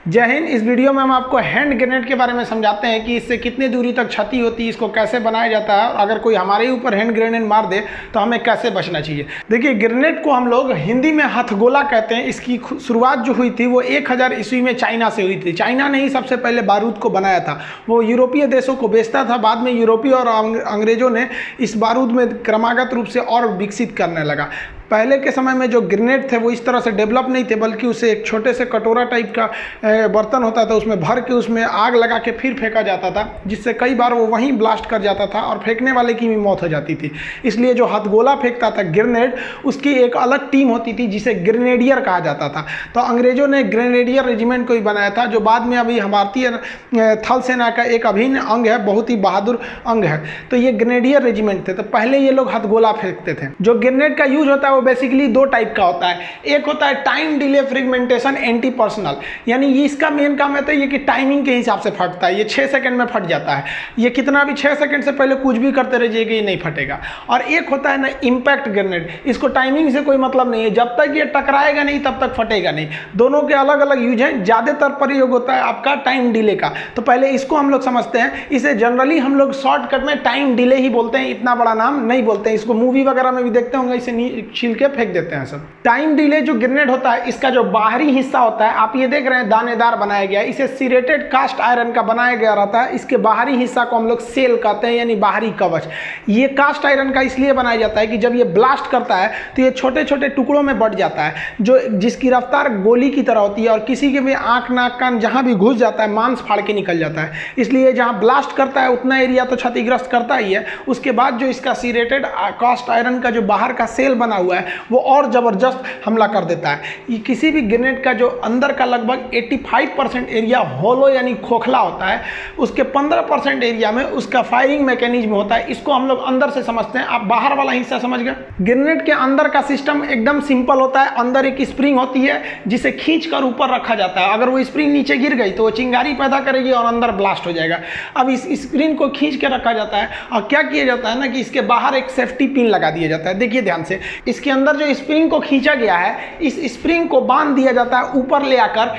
जय हिंद। इस वीडियो में हम आपको हैंड ग्रेनेड के बारे में समझाते हैं कि इससे कितनी दूरी तक क्षति होती है, इसको कैसे बनाया जाता है और अगर कोई हमारे ऊपर हैंड ग्रेनेड मार दे तो हमें कैसे बचना चाहिए। देखिए, ग्रेनेड को हम लोग हिंदी में हथगोला कहते हैं। इसकी शुरुआत जो हुई थी वो 1000 ईस्वी में चाइना से हुई थी। चाइना ने ही सबसे पहले बारूद को बनाया था। वो यूरोपीय देशों को बेचता था, बाद में यूरोपीय और अंग्रेजों ने इस बारूद में क्रमागत रूप से और विकसित करने लगा। पहले के समय में जो ग्रेनेड थे वो इस तरह से डेवलप नहीं थे, बल्कि उसे एक छोटे से कटोरा टाइप का बर्तन होता था, उसमें भर के उसमें आग लगा के फिर फेंका जाता था, जिससे कई बार वो वहीं ब्लास्ट कर जाता था और फेंकने वाले की भी मौत हो जाती थी। इसलिए जो हथगोला फेंकता था ग्रेनेड, उसकी एक अलग टीम होती थी जिसे ग्रेनेडियर कहा जाता था। तो अंग्रेजों ने ग्रेनेडियर रेजिमेंट को ही बनाया था, जो बाद में अभी भारतीय थल सेना का एक अभिन्न अंग है, बहुत ही बहादुर अंग है। तो ये ग्रेनेडियर रेजिमेंट थे। तो पहले ये लोग हथगोला फेंकते थे। जो ग्रेनेड का यूज होता है वो बेसिकली दो टाइप का होता है। एक होता है time delay fragmentation anti personal, यानी ये इसका मेन काम रहता है ये कि टाइमिंग के हिसाब से फटता है। ये 6 सेकंड में फट जाता है। ये कितना भी 6 सेकंड से पहले कुछ भी करते रहिएगा, ये नहीं फटेगा। और एक होता है ना इम्पैक्ट ग्रेनेड, इसको टाइमिंग से कोई मतलब नहीं है, जब तक ये टकराएगा नहीं तब तक फटेगा नहीं। दोनों के अलग अलग यूज हैं। ज़्यादातर प्रयोग होता है आपका टाइम डिले का। तो पहले इसको हम लोग समझते हैं। इसे जनरली हम लोग शॉर्टकट में टाइम डिले ही बोलते हैं, इतना बड़ा नाम नहीं बोलते हैं। इसको मूवी वगैरह में भी देखते होंगे, इसे छील के फेंक देते हैं सब। टाइम डिले जो ग्रेनेड होता है, इसका जो बाहरी हिस्सा होता है, आप ये देख रहे हैं दानेदार बनाया गया है। इसे सिरेटेड कास्ट आयरन का बनाया गया रहता है। इसके बाहरी हिस्सा को हम लोग सेल कहते हैं, यानी बाहरी कवच। ये कास्ट आयरन का इसलिए बनाया जाता है कि जब ये ब्लास्ट करता है तो ये छोटे छोटे टुकड़ों में बढ़ जाता है, जो जिसकी रफ्तार गोली की तरह होती है और किसी के भी आंख नाक कान जहां भी घुस जाता है मांस फाड़ के निकल जाता है। इसलिए जहां ब्लास्ट करता है उतना एरिया तो क्षतिग्रस्त करता ही है। उसके बाद जो इसका सिरेटेड कास्ट आयरन का जो बाहर का सेल बना हुआ है वो और जबरदस्त हमला कर देता है। ये किसी भी ग्रेनेड का जो अंदर का लगभग 85% एरिया होलो यानी खोखला होता है, उसके 15% एरिया में उसका फायरिंग मैकेनिज्म होता है। इसको हम लोग अंदर से समझते हैं। आप बाहर वाला हिस्सा समझ गए। ग्रेनेड के अंदर का सिस्टम एकदम सिंपल होता है। अंदर एक स्प्रिंग होती है जिसे खींच कर ऊपर रखा जाता है। अगर वो स्प्रिंग नीचे गिर गई तो वो चिंगारी पैदा करेगी और अंदर ब्लास्ट हो जाएगा। अब इस स्प्रिंग को खींच के रखा जाता है और क्या किया जाता है ना कि इसके बाहर एक सेफ्टी पिन लगा दिया जाता है। देखिए ध्यान से, इसके अंदर जो स्प्रिंग को खींचा गया है, इस स्प्रिंग को बांध दिया जाता है ऊपर ले आकर।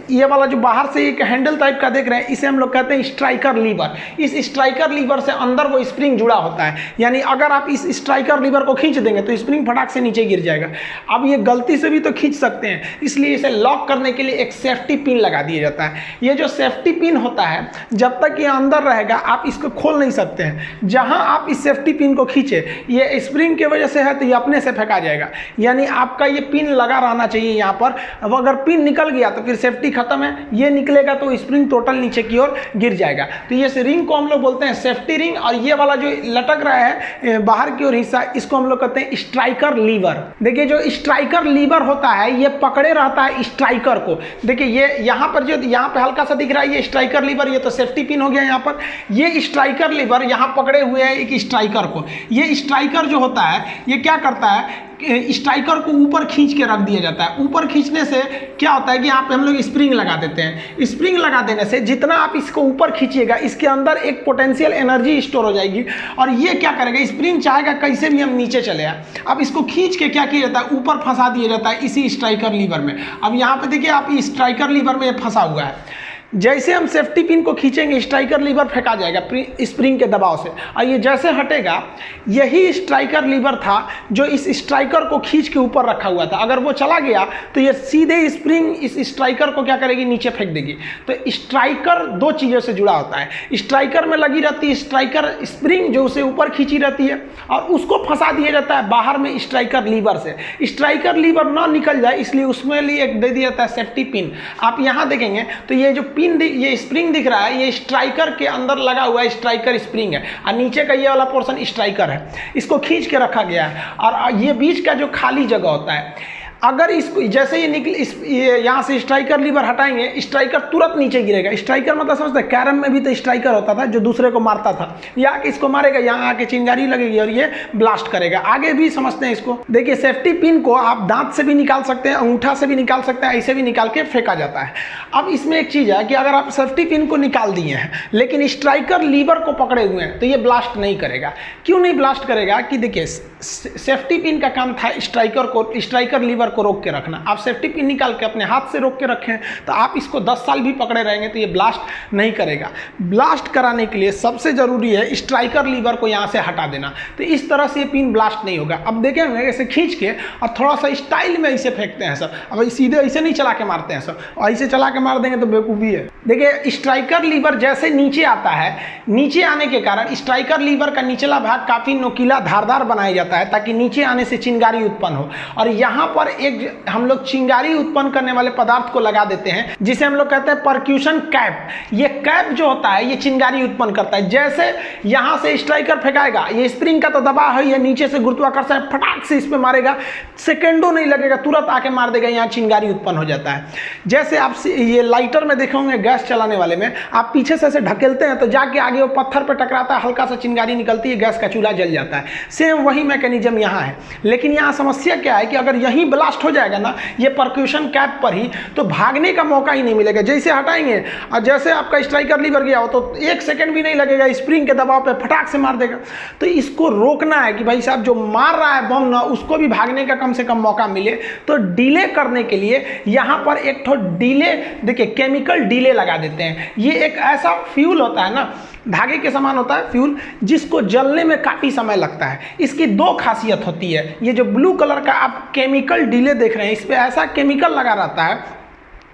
ये वाला जो बाहर से एक हैंडल टाइप का देख रहे हैं, इसे हम लोग कहते हैं स्ट्राइकर लीवर। इस स्ट्राइकर लीवर से अंदर वो स्प्रिंग जुड़ा होता है, यानी अगर आप इस स्ट्राइकर लीवर को खींच देंगे तो स्प्रिंग फटाक से नीचे गिर जाएगा। अब ये गलती से भी तो खींच सकते हैं, इसलिए इसे लॉक करने के लिए एक सेफ्टी पिन लगा दिया जाता है। ये जो सेफ्टी पिन होता है, जब तक ये अंदर रहेगा आप इसको खोल नहीं सकते हैं। जहां आप इस सेफ्टी पिन को खींचे, ये स्प्रिंग की वजह से है तो ये अपने से फेंका जाएगा, यानी आपका ये पिन लगा रहना चाहिए यहाँ पर। अब अगर पिन निकल गया तो फिर सेफ्टी खत्म है। ये निकलेगा तो स्प्रिंग टोटल नीचे की ओर गिर जाएगा। तो ये रिंग को हम लोग बोलते हैं सेफ्टी रिंग, और ये वाला जो लटक रहा है बाहर की ओर हिस्सा, इसको हम लोग कहते हैं स्ट्राइकर लीवर। देखिए, जो स्ट्राइकर लीवर होता है ये पकड़े रहता है स्ट्राइकर को। देखिए ये यहाँ पर जो यहाँ पे हल्का सा दिख रहा है ये स्ट्राइकर लीवर, ये तो सेफ्टी पिन हो गया यहाँ पर। ये स्ट्राइकर लीवर यहाँ पकड़े हुए है एक स्ट्राइकर को। ये स्ट्राइकर जो होता है ये क्या करता है, स्ट्राइकर को ऊपर खींच के रख दिया जाता है। ऊपर खींचने से क्या होता है कि यहाँ पे हम लोग स्प्रिंग लगा देते हैं। स्प्रिंग लगा देने से जितना आप इसको ऊपर खींचिएगा, इसके अंदर एक पोटेंशियल एनर्जी स्टोर हो जाएगी और ये क्या करेगा, स्प्रिंग चाहेगा कैसे भी हम नीचे चले आए। अब इसको खींच के क्या किया जाता है, ऊपर फंसा दिया जाता है इसी स्ट्राइकर लीवर में। अब यहाँ पे देखिए आप स्ट्राइकर लीवर में फंसा हुआ है। जैसे हम सेफ्टी पिन को खींचेंगे स्ट्राइकर लीवर फेंका जाएगा स्प्रिंग के दबाव से, और ये जैसे हटेगा, यही स्ट्राइकर लीवर था जो इस स्ट्राइकर को खींच के ऊपर रखा हुआ था। अगर वो चला गया तो ये सीधे स्प्रिंग इस स्ट्राइकर को क्या करेगी, नीचे फेंक देगी। तो स्ट्राइकर दो चीज़ों से जुड़ा होता है। स्ट्राइकर में लगी रहती है स्ट्राइकर स्प्रिंग जो उसे ऊपर खींची रहती है, और उसको फंसा दिया जाता है बाहर में स्ट्राइकर लीवर से। स्ट्राइकर लीवर ना निकल जाए इसलिए उसमें लिए एक दे दिया जाता है सेफ्टी पिन। आप यहाँ देखेंगे तो ये जो ये स्प्रिंग दिख रहा है, ये स्ट्राइकर के अंदर लगा हुआ है स्ट्राइकर स्प्रिंग है, और नीचे का ये वाला पोर्शन स्ट्राइकर है। इसको खींच के रखा गया है, और ये बीच का जो खाली जगह होता है, अगर इसको जैसे ये यहाँ से स्ट्राइकर लीवर हटाएंगे, स्ट्राइकर तुरंत नीचे गिरेगा। स्ट्राइकर मतलब समझते हैं, कैरम में भी तो स्ट्राइकर होता था जो दूसरे को मारता था। ये आके इसको मारेगा, यहाँ आके चिंगारी लगेगी और ये ब्लास्ट करेगा। आगे भी समझते हैं इसको। देखिए सेफ्टी पिन को आप दांत से भी निकाल सकते हैं, अंगूठा से भी निकाल सकते हैं, ऐसे भी निकाल के फेंका जाता है। अब इसमें एक चीज़ है कि अगर आप सेफ्टी पिन को निकाल दिए हैं लेकिन स्ट्राइकर लीवर को पकड़े हुए हैं तो ये ब्लास्ट नहीं करेगा। क्यों नहीं ब्लास्ट करेगा कि देखिए सेफ्टी पिन का काम था स्ट्राइकर लीवर को रोक के रखना। आप सेफ्टी पिन निकाल के अपने हाथ से रोक के रखें तो आप इसको 10 साल भी पकड़े रहेंगे तो ये ब्लास्ट नहीं करेगा। ब्लास्ट कराने के लिए सबसे ज़रूरी है स्ट्राइकर लीवर को यहाँ से हटा देना, तो इस तरह से ये पिन ब्लास्ट नहीं होगा। अब देखेंगे ऐसे खींच के और थोड़ा सा स्टाइल में ऐसे फेंकते हैं सर, अब सीधे ऐसे नहीं चला के मारते हैं सर, और ऐसे चला के मार देंगे तो बेवकूफ़ी है। देखिए स्ट्राइकर लीवर जैसे नीचे आता है, नीचे आने के कारण स्ट्राइकर लीवर का निचला भाग काफ़ी नोकीला धारदार बनाया जाता है ताकि नीचे आने से चिंगारी उत्पन्न हो, और यहाँ पर एक हम लोग चिंगारी उत्पन्न करने वाले पदार्थ को लगा देते हैं जिसे हम लोग कहते हैं परक्यूशन कैप। ये कैप जो होता है ये चिंगारी उत्पन्न करता है। जैसे यहाँ से स्ट्राइकर फेंकाएगा, ये स्प्रिंग का तो दबाव है, ये नीचे से गुरुत्वाकर्षण फटाक से इस पे मारेगा, सेकेंडों नहीं लगेगा, तुरंत आके मार देगा, यहाँ चिंगारी उत्पन्न हो जाता है। जैसे आप ये लाइटर में देखे होंगे गैस चलाने वाले में, आप पीछे से ऐसे ढकेलते हैं तो जाके आगे वो पत्थर पर टकराता है, हल्का सा चिंगारी निकलती है, गैस का चूल्हा जल जाता है। सेम वही मैकेनिज्म यहाँ है, लेकिन यहाँ समस्या क्या है कि अगर यहीं ब्लास्ट हो जाएगा ना ये परक्यूशन कैप पर ही, तो भागने का मौका ही नहीं मिलेगा। जैसे हटाएंगे और जैसे आपका स्ट्राइकर लीवर गया हो तो 1 सेकंड भी नहीं लगेगा, स्प्रिंग के दबाव पे फटाक से मार देगा। तो इसको रोकना है कि भाई साहब जो मार रहा है बम ना, उसको भी भागने का कम से कम मौका मिले। तो डिले करने के लिए यहाँ पर एक ठो डिले, देखिए केमिकल डिले लगा देते हैं। ये एक ऐसा फ्यूल होता है ना, धागे के समान होता है फ्यूल, जिसको जलने में काफ़ी समय लगता है। इसकी 2 खासियत होती है। ये जो ब्लू कलर का आप केमिकल डिले देख रहे हैं, इस पर ऐसा केमिकल लगा रहता है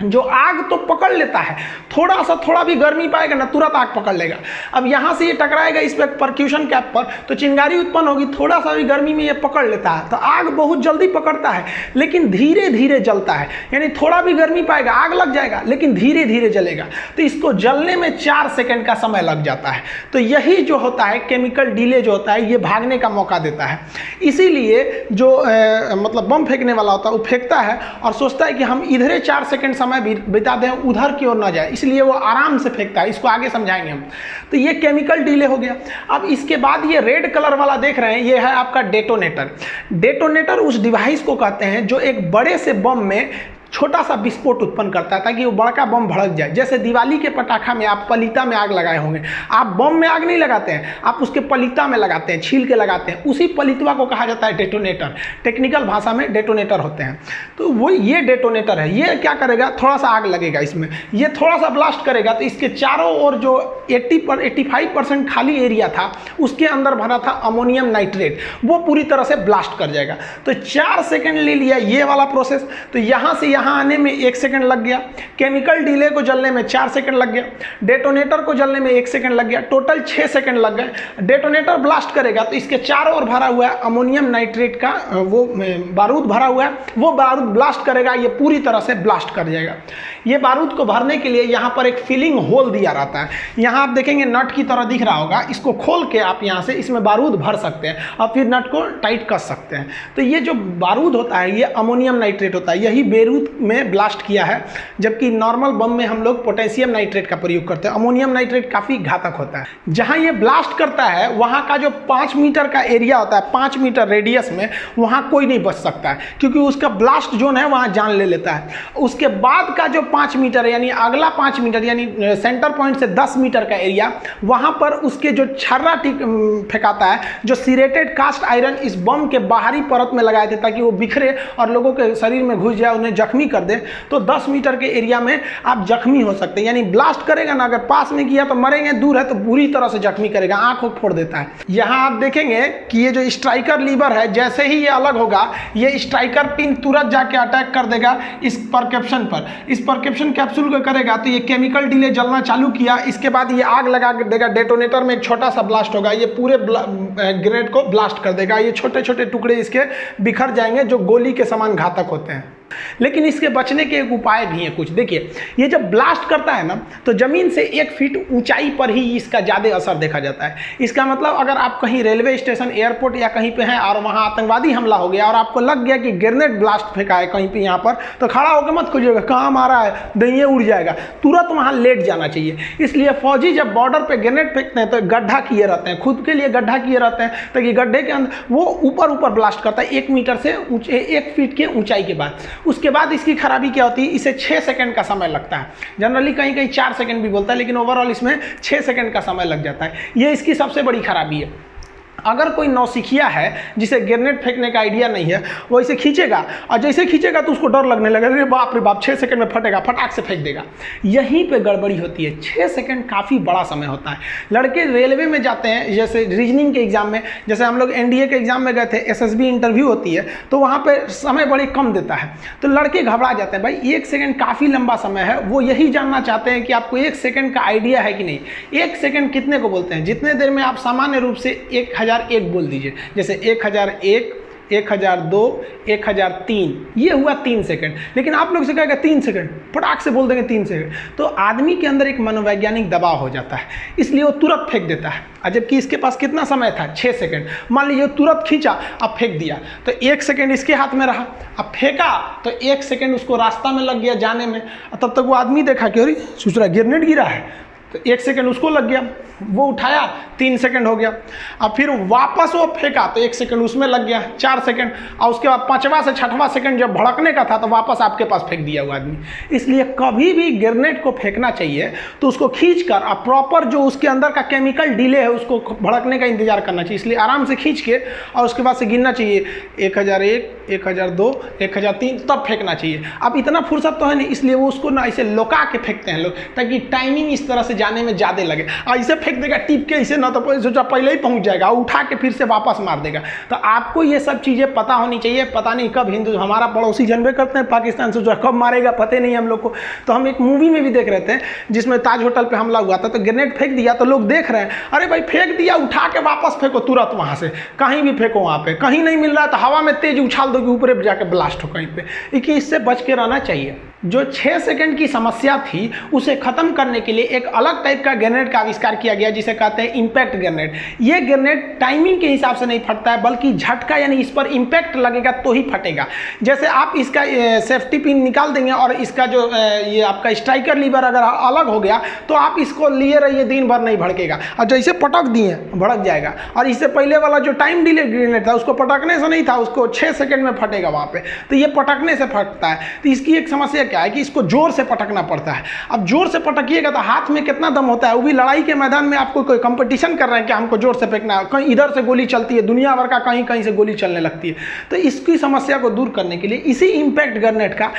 जो आग तो पकड़ लेता है, थोड़ा भी गर्मी पाएगा ना तुरंत आग पकड़ लेगा। अब यहाँ से ये टकराएगा इस पर परक्यूशन कैप पर तो चिंगारी उत्पन्न होगी, थोड़ा सा भी गर्मी में ये पकड़ लेता है तो आग बहुत जल्दी पकड़ता है, लेकिन धीरे धीरे जलता है। यानी थोड़ा भी गर्मी पाएगा आग लग जाएगा, लेकिन धीरे धीरे जलेगा। तो इसको जलने में 4 सेकंड का समय लग जाता है। तो यही जो होता है केमिकल डिले जो होता है, ये भागने का मौका देता है। इसीलिए जो मतलब बम फेंकने वाला होता है वो फेंकता है और सोचता है कि हम इधरे 4 सेकंड समय बिता दें, उधर की ओर ना जाए, इसलिए वो आराम से फेंकता है। इसको आगे समझाएंगे हम। तो ये केमिकल डिले हो गया। अब इसके बाद ये रेड कलर वाला देख रहे हैं, ये है आपका डेटोनेटर। डेटोनेटर उस डिवाइस को कहते हैं जो एक बड़े से बम में छोटा सा विस्फोट उत्पन्न करता है ताकि वो बड़का बम भड़क जाए। जैसे दिवाली के पटाखा में आप पलीता में आग लगाए होंगे, आप बम में आग नहीं लगाते हैं, आप उसके पलीता में लगाते हैं, छील के लगाते हैं, उसी पलीतवा को कहा जाता है डेटोनेटर। टेक्निकल भाषा में डेटोनेटर होते हैं। तो वो ये डेटोनेटर है। ये क्या करेगा, थोड़ा सा आग लगेगा इसमें, ये थोड़ा सा ब्लास्ट करेगा तो इसके चारों ओर जो 85% खाली एरिया था उसके अंदर भरा था अमोनियम नाइट्रेट, वो पूरी तरह से ब्लास्ट कर जाएगा। तो 4 सेकंड ले लिया ये वाला प्रोसेस। तो यहाँ से यहाँ आने में 1 सेकंड लग गया, केमिकल डिले को जलने में 4 सेकंड लग गया, डेटोनेटर को जलने में 1 सेकंड लग गया, टोटल 6 सेकंड लग गए। डेटोनेटर ब्लास्ट करेगा तो इसके चारों ओर भरा हुआ है अमोनियम नाइट्रेट का वो बारूद भरा हुआ है, वो बारूद ब्लास्ट करेगा, ये पूरी तरह से ब्लास्ट कर जाएगा। ये बारूद को भरने के लिए यहाँ पर एक फिलिंग होल दिया रहता है। यहाँ आप देखेंगे नट की तरह दिख रहा होगा, इसको खोल के आप यहाँ से इसमें बारूद भर सकते हैं और फिर नट को टाइट कर सकते हैं। तो ये जो बारूद होता है ये अमोनियम नाइट्रेट होता है, यही बेरूत में ब्लास्ट किया है, जबकि नॉर्मल बम में हम लोग पोटेशियम नाइट्रेट का प्रयोग करते हैं। अमोनियम नाइट्रेट काफ़ी घातक होता है। जहाँ ये ब्लास्ट करता है वहाँ का जो 5 मीटर का एरिया होता है, 5 मीटर रेडियस में, वहाँ कोई नहीं बच सकता है क्योंकि उसका ब्लास्ट जोन है वहाँ जान ले लेता है। उसके बाद का जो 5 मीटर यानी अगला 5 मीटर यानी सेंटर पॉइंट से 10 मीटर का एरिया, वहाँ पर उसके जो छर्रा फेंकाता है, जो सिरेटेड कास्ट आयरन इस बम के बाहरी परत में लगाए थे ताकि वो बिखरे और लोगों के शरीर में घुस जाए, उन्हें जख्मी कर दे। तो 10 मीटर के एरिया में आप जख्मी हो सकते हैं। यानी ब्लास्ट करेगा ना, अगर पास में किया तो मरेंगे, दूर है तो बुरी तरह से जख्मी करेगा, आंखों फोड़ देता है। यहाँ आप देखेंगे कि ये जो स्ट्राइकर लीवर है, जैसे ही ये अलग होगा ये स्ट्राइकर पिन तुरंत जाके अटैक कर देगा इस परकेप्शन पर। इस परकेप्शन कैप्सूल को करेगा तो ये केमिकल डिले जलना चालू किया, इसके बाद ये आग लगा देगा। डेटोनेटर में एक छोटा सा ब्लास्ट होगा, ये पूरे ग्रेनेड को ब्लास्ट कर देगा। ये छोटे छोटे टुकड़े इसके बिखर जाएंगे जो गोली के समान घातक होते हैं। लेकिन इसके बचने के एक उपाय भी हैं कुछ। देखिए ये जब ब्लास्ट करता है ना तो ज़मीन से 1 फीट ऊंचाई पर ही इसका ज़्यादा असर देखा जाता है। इसका मतलब अगर आप कहीं रेलवे स्टेशन, एयरपोर्ट या कहीं पे हैं और वहाँ आतंकवादी हमला हो गया और आपको लग गया कि ग्रेनेड ब्लास्ट फेंका है कहीं पे यहाँ पर, तो खड़ा होकर मत खोजिएगा कहाँ मारा है, दहिए उड़ जाएगा, तुरंत वहाँ लेट जाना चाहिए। इसलिए फौजी जब बॉर्डर पर ग्रेनेड फेंकते हैं तो गड्ढा किए रहते हैं, खुद के लिए गड्ढा किए रहते हैं ताकि गड्ढे के अंदर वो ऊपर ब्लास्ट करता है 1 मीटर से 1 फीट के ऊंचाई के बाद। उसके बाद इसकी खराबी क्या होती है, इसे 6 सेकंड का समय लगता है। जनरली कहीं कहीं 4 सेकंड भी बोलता है, लेकिन ओवरऑल इसमें 6 सेकंड का समय लग जाता है। ये इसकी सबसे बड़ी खराबी है। अगर कोई नौसिखिया है जिसे ग्रेनेड फेंकने का आइडिया नहीं है, वो इसे खींचेगा और जैसे खींचेगा तो उसको डर लगने लगेगा, अरे बाप रे बाप 6 सेकंड में फटेगा, फटाक से फेंक देगा। यहीं पे गड़बड़ी होती है। 6 सेकंड काफ़ी बड़ा समय होता है। लड़के रेलवे में जाते हैं, जैसे रीजनिंग के एग्जाम में, जैसे हम लोग एनडीए के एग्जाम में गए थे, एसएसबी इंटरव्यू होती है, तो वहाँ पर समय बड़े कम देता है, तो लड़के घबरा जाते हैं। भाई 1 सेकंड काफ़ी लंबा समय है। वो यही जानना चाहते हैं कि आपको 1 सेकंड का आइडिया है कि नहीं। 1 सेकंड कितने को बोलते हैं? जितने देर में आप सामान्य रूप से 1001 बोल दीजिए, जैसे 1001, 1002, 1003, ये हुआ 3 सेकंड। लेकिन आप लोग से कहेगा 3 सेकंड, फटाक से बोल देंगे 3 सेकंड, तो आदमी के अंदर एक मनोवैज्ञानिक दबाव हो जाता है, इसलिए वो तुरंत फेंक देता है। जबकि इसके पास कितना समय था? 6 सेकंड। मान लीजिए तुरंत खींचा, अब फेंक दिया, तो 1 सेकंड इसके हाथ में रहा, अब फेंका तो 1 सेकंड उसको रास्ता में लग गया जाने में। तब तक वो आदमी देखा कि अरे सोच रहा ग्रेनेड गिरा है, तो 1 सेकंड उसको लग गया, वो उठाया 3 सेकंड हो गया। अब फिर वापस वो फेंका तो 1 सेकंड उसमें लग गया, 4 सेकंड, और उसके बाद 5वां से 6वां सेकंड जब भड़कने का था तो वापस आपके पास फेंक दिया वो आदमी। इसलिए कभी भी ग्रेनेड को फेंकना चाहिए तो उसको खींचकर और प्रॉपर जो उसके अंदर का केमिकल डिले है उसको भड़कने का इंतजार करना चाहिए। इसलिए आराम से खींच के और उसके बाद से गिनना चाहिए 1001, 1002, 1003, तब फेंकना चाहिए। अब इतना फुर्सत तो है नहीं, इसलिए वो उसको ना ऐसे लुका के फेंकते हैं लोग, ताकि टाइमिंग इस तरह से जाने में ज़्यादा लगे। और इसे फेंक देगा टिप के, इसे ना तो सोचा पहले ही पहुंच जाएगा, उठा के फिर से वापस मार देगा। तो आपको ये सब चीज़ें पता होनी चाहिए। पता नहीं कब हिंदू, हमारा पड़ोसी जनबे करते हैं पाकिस्तान से, जो कब मारेगा पता नहीं हम लोग को। तो हम एक मूवी में भी देख रहे थे जिसमें ताज होटल पे हमला हुआ था, तो ग्रेनेड फेंक दिया तो लोग देख रहे हैं, अरे भाई फेंक दिया, उठा के वापस फेंको तुरंत, वहाँ से कहीं भी फेंको, वहाँ पे कहीं नहीं मिल रहा तो हवा में तेज उछाल दो कि ऊपर जाके ब्लास्ट हो कहीं पे। कि इससे बच के रहना चाहिए। जो 6 सेकंड की समस्या थी उसे खत्म करने के लिए एक अलग टाइप का ग्रेनेड का आविष्कार किया गया, जिसे कहते हैं इम्पैक्ट ग्रेनेड। ये ग्रेनेड टाइमिंग के हिसाब से नहीं फटता है, बल्कि झटका, यानी इस पर इम्पैक्ट लगेगा तो ही फटेगा। जैसे आप इसका सेफ्टी पिन निकाल देंगे और इसका जो ये आपका स्ट्राइकर लीवर अगर अलग हो गया तो आप इसको लिए रहिए, दिन भर नहीं भड़केगा। और जैसे पटक दिए भड़क जाएगा। और इससे पहले वाला जो टाइम डिले ग्रेनेड था उसको पटकने से नहीं था, उसको 6 सेकंड में फटेगा वहाँ पे, तो ये पटकने से फटता है। तो इसकी एक समस्या क्या है कि इसको जोर से पटकना पड़ता है। अब जोर से पटकिएगा तो हाथ में कितना दम होता है, वो भी लड़ाई के मैदान में आपको कोई कंपटीशन कर रहे हैं कि हमको जोर से फेंकना है, कहीं इधर से गोली चलती है, दुनिया भर का कहीं कहीं से गोली चलने लगती है। तो इसकी समस्या को दूर करने के लिए इसी इम्पैक्ट ग्रेनेड का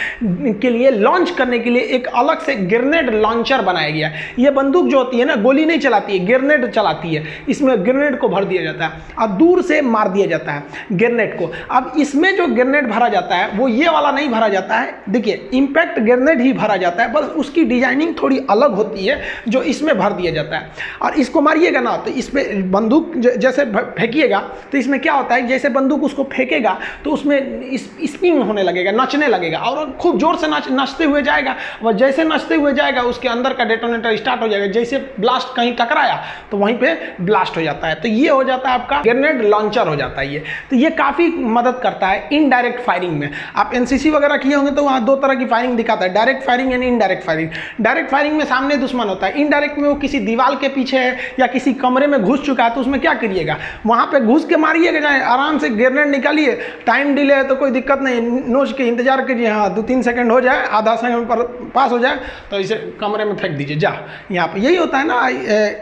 के लिए लॉन्च करने के लिए एक अलग से ग्रेनेड लॉन्चर बनाया गया है। ये बंदूक जो होती है ना, गोली नहीं चलाती है, ग्रेनेड चलाती है। इसमें ग्रेनेड को भर दिया जाता है और दूर से मार दिया जाता है ग्रेनेड को। अब इसमें जो ग्रेनेड भरा जाता है वो ये वाला नहीं भरा जाता है, देखिए इम्पैक्ट ग्रेनेड ही भरा जाता है, बस उसकी डिजाइनिंग थोड़ी अलग होती है जो इसमें भर दिया जाता है। और इसको मारिएगा ना तो इसमें बंदूक जैसे फेंकिएगा तो इसमें क्या होता है, जैसे बंदूक उसको फेंकेगा तो उसमें स्पिन होने लगेगा, नचने लगेगा और खूब जोर से नचते हुए जाएगा। वह जैसे नचते हुए जाएगा उसके अंदर का डेटोनेटर स्टार्ट हो जाएगा, जैसे ब्लास्ट कहीं टकराया तो वहीं पे ब्लास्ट हो जाता है। तो ये हो जाता है आपका ग्रेनेड लॉन्चर हो जाता है ये। तो ये काफ़ी मदद करता है इनडायरेक्ट फायरिंग में। आप एनसीसी वगैरह किए होंगे तो वहाँ 2 तरह की फायरिंग दिखाता है, डायरेक्ट फायरिंग यानी इनडायरेक्ट फायरिंग। डायरेक्ट फायरिंग में सामने दुश्मन होता है, इनडायरेक्ट में वो किसी दीवार के पीछे है या किसी कमरे में घुस चुका है, तो उसमें क्या करिएगा, वहाँ पे घुस के मारिएगा, जाए आराम से ग्रेनेड निकालिए। टाइम डिले है तो कोई दिक्कत नहीं, नोच के इंतजार कीजिए, हाँ 2-3 सेकंड हो जाए, आधा सेकंड पर पास हो जाए तो इसे कमरे में फेंक दीजिए जा। यहाँ पे यही होता है ना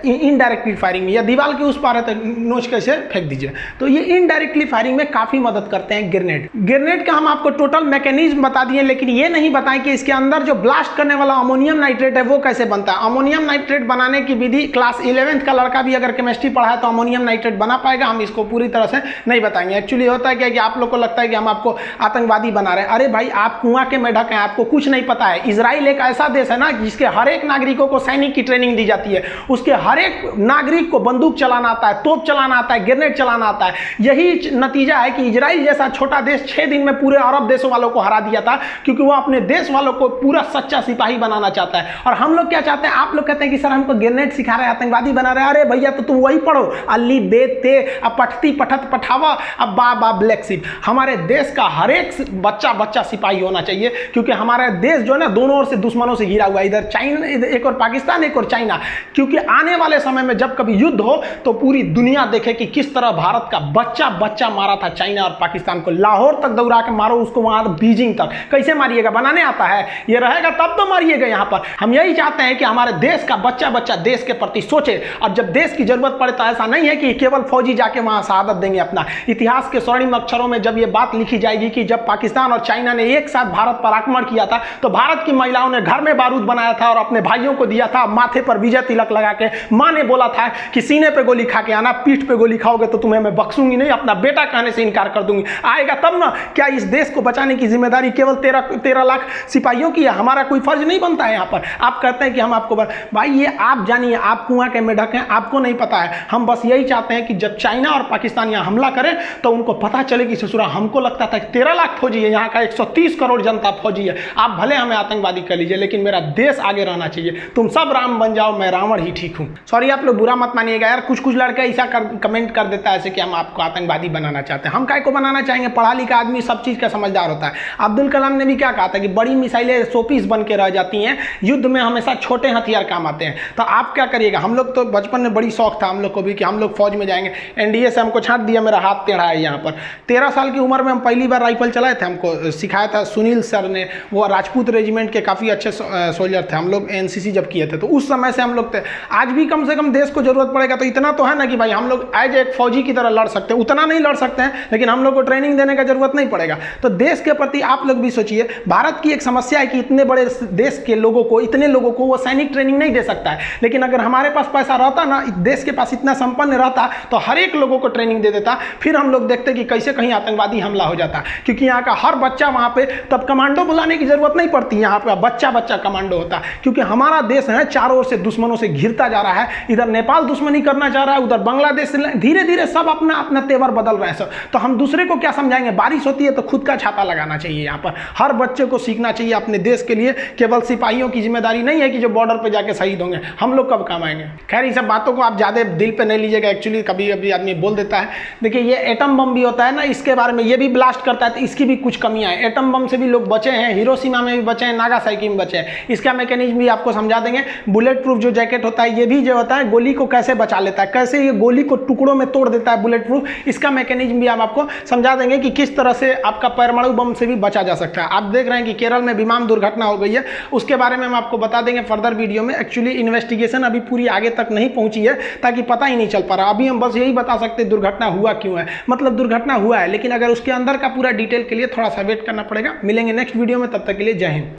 इनडायरेक्टली फायरिंग में, या दीवार के उस पार है तो नोच के इसे फेंक दीजिए। तो ये इनडायरेक्टली फायरिंग में काफ़ी मदद करते हैं ग्रेनेड। ग्रेनेड का हम आपको टोटल मैकेनिज्म बता दिए, लेकिन ये नहीं बताएं कि इसके अंदर जो ब्लास्ट करने वाला अमोनियम नाइट्रेट है वो कैसे बनता है। अमोनियम नाइट्रेट बनाने की विधि क्लास 11th का लड़का भी अगर केमिस्ट्री पढ़ा है तो अमोनियम नाइट्रेट बना पाएगा, हम इसको पूरी तरह से नहीं बताएंगे। एक्चुअली होता है क्या कि आप लोग को लगता है कि हम आपको आतंकवादी बना रहे हैं। अरे भाई आप कुआं के मेढक हैं, आपको कुछ नहीं पता है। इजराइल एक ऐसा देश है ना जिसके हर एक नागरिकों को सैनिक की ट्रेनिंग दी जाती है, उसके हर एक नागरिक को बंदूक चलाना आता है, तोप चलाना आता है, ग्रेनेड चलाना आता है। यही नतीजा है कि इजराइल जैसा छोटा देश 6 दिन में पूरे अरब देशों वालों को हरा दिया था, क्योंकि वो अपने देश वालों को पूरा सच्चा सिपाही बनाना चाहता है। और हम लोग क्या चाहते हैं, आप लोग कहते हैं कि सर हमको ग्रेनेड सिखा रहे हैं, आतंकवादी बना रहे हैं। अरे भैया तो तुम वही पढ़ो, अली बे ते अब पठती पठत पठावा अब बा ब्लैक शिप। हमारे देश का हर एक बच्चा सिपाही होना चाहिए, क्योंकि हमारा देश जो है ना दोनों ओर से दुश्मनों से घिरा हुआ है, इधर चाइना, एक और पाकिस्तान, एक और चाइना। क्योंकि आने वाले समय में जब कभी युद्ध हो तो पूरी दुनिया देखे कि किस तरह भारत का बच्चा मारा था चाइना और पाकिस्तान को। लाहौर तक दौड़ा के मारो उसको, वहां बीजिंग तक। कैसे मारिएगा, बनाने आता है, ये रहेगा तब तो मारिएगा। यहाँ पर हम यही चाहते हैं कि हमारे देश देश का बच्चा बच्चा देश के प्रति सोचे, और जब देश की जरूरत पड़े तो ऐसा नहीं है कि केवल फौजी जाके वहां शहादत देंगे। अपना इतिहास के स्वर्णिम अक्षरों में जब ये बात लिखी जाएगी कि जब पाकिस्तान और चाइना ने एक साथ भारत पर आक्रमण किया था तो भारत की महिलाओं ने घर में बारूद बनाया था और अपने भाइयों को दिया था, माथे पर विजय तिलक लगा के। मां ने बोला था कि सीने पे गोली खा के आना, पीठ पे गोली खाओगे तो तुम्हें मैं बख्शूंगी नहीं, अपना बेटा कहने से इनकार कर दूंगी। आएगा तब ना। क्या इस देश को बचाने की जिम्मेदारी केवल 13 लाख सिपाहियों की है? हमारा कोई फर्ज नहीं बनता है यहाँ पर? आप कहते हैं कि हम आपको भाई ये आप जानिए, आप कुआं के मेढक हैं, आपको नहीं पता है। हम बस यही चाहते हैं कि जब चाइना और पाकिस्तान यहाँ हमला करें तो उनको पता चले कि ससुरा हमको लगता था 13 लाख फौजी है, यहाँ का 130 करोड़ जनता फौजी है। आप भले हमें आतंकवादी कर लीजिए लेकिन मेरा देश आगे रहना चाहिए। तुम सब राम बन जाओ, मैं रावण ही ठीक हूँ। सॉरी आप लोग बुरा मत मानिएगा यार, कुछ लड़के ऐसा कमेंट कर देता है ऐसे कि हम आपको आतंकवादी बनाना चाहते हैं। हम काय को बनाना चाहेंगे? पढ़ा लिखा आदमी सब चीज का समझदार होता है। अब्दुल कलाम ने भी क्या कहा था कि बड़ी मिसाइलें शोपीस बन के रह जाती हैं, युद्ध में हमेशा छोटे हथियार काम आते हैं। तो आप क्या करिएगा? हम लोग तो बचपन में बड़ी शौक था हम लोग को भी कि हम लोग फौज में जाएंगे। एनडीए से हमको छांट दिया, मेरा हाथ टेढ़ा है यहाँ पर। 13 साल की उम्र में हम पहली बार राइफल चलाए थे, हमको सिखाया था सुनील सर ने। वो राजपूत रेजिमेंट के काफ़ी अच्छे सोल्जर थे, हम लोग एनसीसी जब किए थे तो उस समय से हम लोग थे। आज भी कम से कम देश को जरूरत पड़ेगा तो इतना तो है ना कि भाई हम लोग एज एक फौजी की तरह लड़ सकते हैं। उतना नहीं लड़ सकते हैं लेकिन हम लोग को ट्रेनिंग देने का जरूरत नहीं पड़ेगा। तो देश के प्रति आप लोग भी सोचिए। भारत की एक समस्या है कि इतने बड़े देश के लोगों को, इतने लोगों को वो सैनिक ट्रेनिंग नहीं दे सकता है। लेकिन अगर हमारे पास पैसा रहता ना, देश के पास इतना संपन्न रहता तो हर एक लोगों को ट्रेनिंग दे देता। फिर हम लोग देखते कि कैसे कहीं आतंकवादी हमला हो जाता, क्योंकि यहाँ का हर बच्चा वहाँ पे, तब कमांडो बुलाने की जरूरत नहीं पड़ती। यहाँ पे बच्चा बच्चा कमांडो होता, क्योंकि हमारा देश है चारों ओर से दुश्मनों से घिरता जा रहा है। इधर नेपाल दुश्मनी करना चाह रहा है, उधर बांग्लादेश, धीरे धीरे सब अपना अपना तेवर बदल रहे हैं सब। तो हम दूसरे को क्या समझाएंगे? बारिश होती है तो खुद का छाता लगाना चाहिए। यहाँ पर हर बच्चे को सीखना चाहिए अपने देश के लिए। केवल सिपाहियों की जिम्मेदारी नहीं है कि जो बॉर्डर पे जाके शहीद होंगे, हम लोग कब काम आएंगे। खैर, ये सब बातों को आप ज़्यादा दिल पे नहीं लीजिएगा। एक्चुअली कभी कभी आदमी बोल देता है। देखिए, ये एटम बम भी होता है ना, इसके बारे में ये भी ब्लास्ट करता है तो इसकी भी कुछ कमियां हैं। एटम बम से भी लोग बचे हैं, हिरोशिमा में भी बचे हैं, नागासाकी में बचे हैं। इसका मैकेनिज्म भी आपको समझा देंगे। बुलेट प्रूफ जो जैकेट होता है, ये भी जो होता है गोली को कैसे बचा लेता है, कैसे ये गोली को टुकड़ों में तोड़ देता है बुलेट प्रूफ, इसका मैकेनिज्म भी हम आपको समझा देंगे कि किस तरह से आपका परमाणु बम से भी बचा जा सकता है। आप देख रहे हैं कि केरल में विमान दुर्घटना हो गई है, उसके बारे में हम आपको बता देंगे फर्दर वीडियो में। एक्चुअली इन्वेस्टिगेशन अभी पूरी आगे तक नहीं पहुंची है, ताकि पता ही नहीं चल पा रहा। अभी हम बस यही बता सकते हैं दुर्घटना हुआ क्यों है, मतलब दुर्घटना हुआ है, लेकिन अगर उसके अंदर का पूरा डिटेल के लिए थोड़ा सा वेट करना पड़ेगा। मिलेंगे नेक्स्ट वीडियो में, तब तक के लिए जय हिंद।